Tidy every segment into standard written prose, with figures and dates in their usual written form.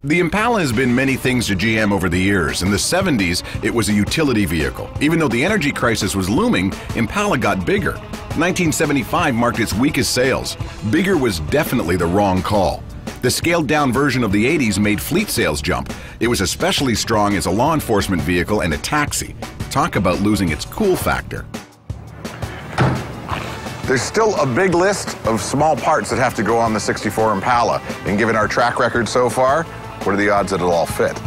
The Impala has been many things to GM over the years. In the 70s, it was a utility vehicle. Even though the energy crisis was looming, Impala got bigger. 1975 marked its weakest sales. Bigger was definitely the wrong call. The scaled-down version of the 80s made fleet sales jump. It was especially strong as a law enforcement vehicle and a taxi. Talk about losing its cool factor. There's still a big list of small parts that have to go on the 64 Impala. And given our track record so far, what are the odds that it'll all fit?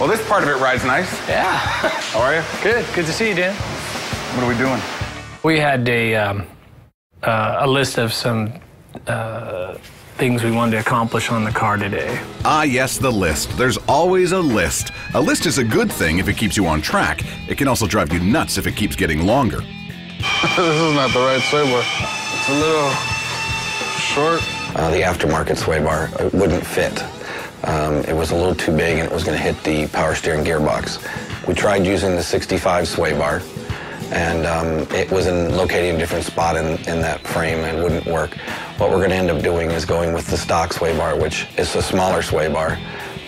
Well, this part of it rides nice. Yeah. How are you? Good. Good to see you, Dan. What are we doing? We had a list of some things we wanted to accomplish on the car today. Ah, yes, the list. There's always a list. A list is a good thing if it keeps you on track. It can also drive you nuts if it keeps getting longer. This is not the right sway bar. It's a little short. The aftermarket sway bar wouldn't fit. It was a little too big and it was going to hit the power steering gearbox. We tried using the 65 sway bar, and it was located in a different spot in that frame and wouldn't work. What we're going to end up doing is going with the stock sway bar, which is a smaller sway bar,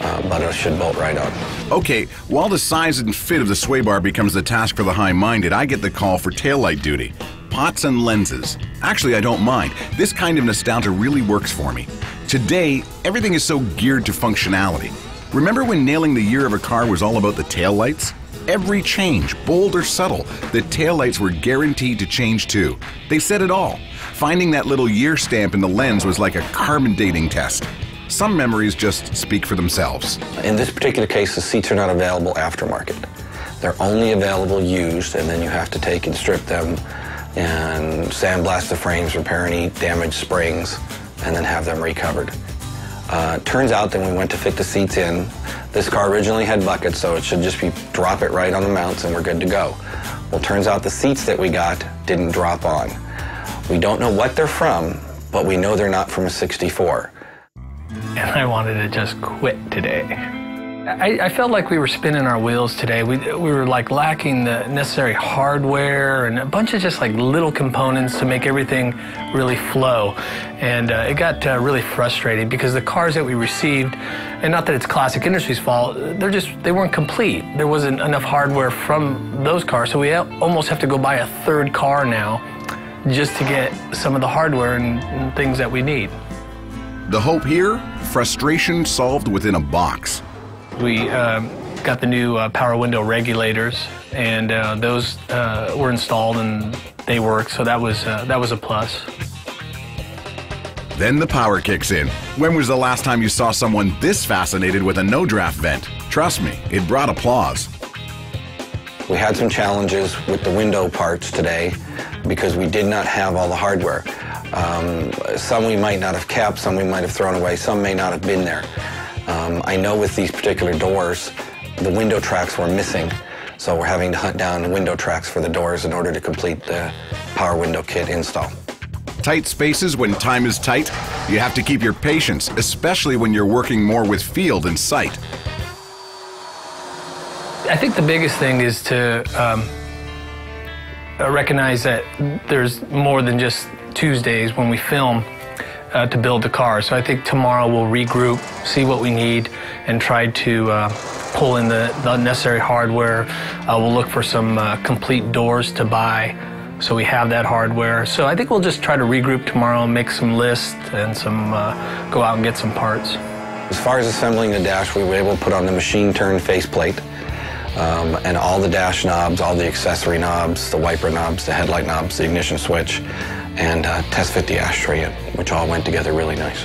but it should bolt right on. Okay, while the size and fit of the sway bar becomes the task for the high-minded, I get the call for taillight duty. Pots and lenses. Actually, I don't mind. This kind of nostalgia really works for me. Today, everything is so geared to functionality. Remember when nailing the year of a car was all about the taillights? Every change, bold or subtle, the taillights were guaranteed to change too. They said it all. Finding that little year stamp in the lens was like a carbon dating test. Some memories just speak for themselves. In this particular case, the seats are not available aftermarket. They're only available used, and then you have to take and strip them and sandblast the frames, repair any damaged springs, and then have them recovered. Turns out that when we went to fit the seats in, this car originally had buckets, so it should just be drop it right on the mounts and we're good to go. Well, turns out the seats that we got didn't drop on. We don't know what they're from, but we know they're not from a 64. And I wanted to just quit today. I felt like we were spinning our wheels today. We were like lacking the necessary hardware and a bunch of just like little components to make everything really flow. And it got really frustrating because the cars that we received, and not that it's Classic Industries' fault, they weren't complete. There wasn't enough hardware from those cars, so we almost have to go buy a third car now just to get some of the hardware and things that we need. The hope here? Frustration solved within a box. We got the new power window regulators, and those were installed and they work, so that was a plus. Then the power kicks in. When was the last time you saw someone this fascinated with a no-draft vent? Trust me, it brought applause. We had some challenges with the window parts today because we did not have all the hardware. Some we might not have kept, some we might have thrown away, some may not have been there. I know with these particular doors, the window tracks were missing, so we're having to hunt down window tracks for the doors in order to complete the power window kit install. Tight spaces when time is tight. You have to keep your patience, especially when you're working more with feel than sight. I think the biggest thing is to recognize that there's more than just Tuesdays when we film to build the car. So I think tomorrow we'll regroup, see what we need, and try to pull in the necessary hardware. We'll look for some complete doors to buy so we have that hardware. So I think we'll just try to regroup tomorrow and make some lists and go out and get some parts. As far as assembling the dash, we were able to put on the machine-turned faceplate and all the dash knobs, all the accessory knobs, the wiper knobs, the headlight knobs, the ignition switch, and test fit the ashtray in, which all went together really nice.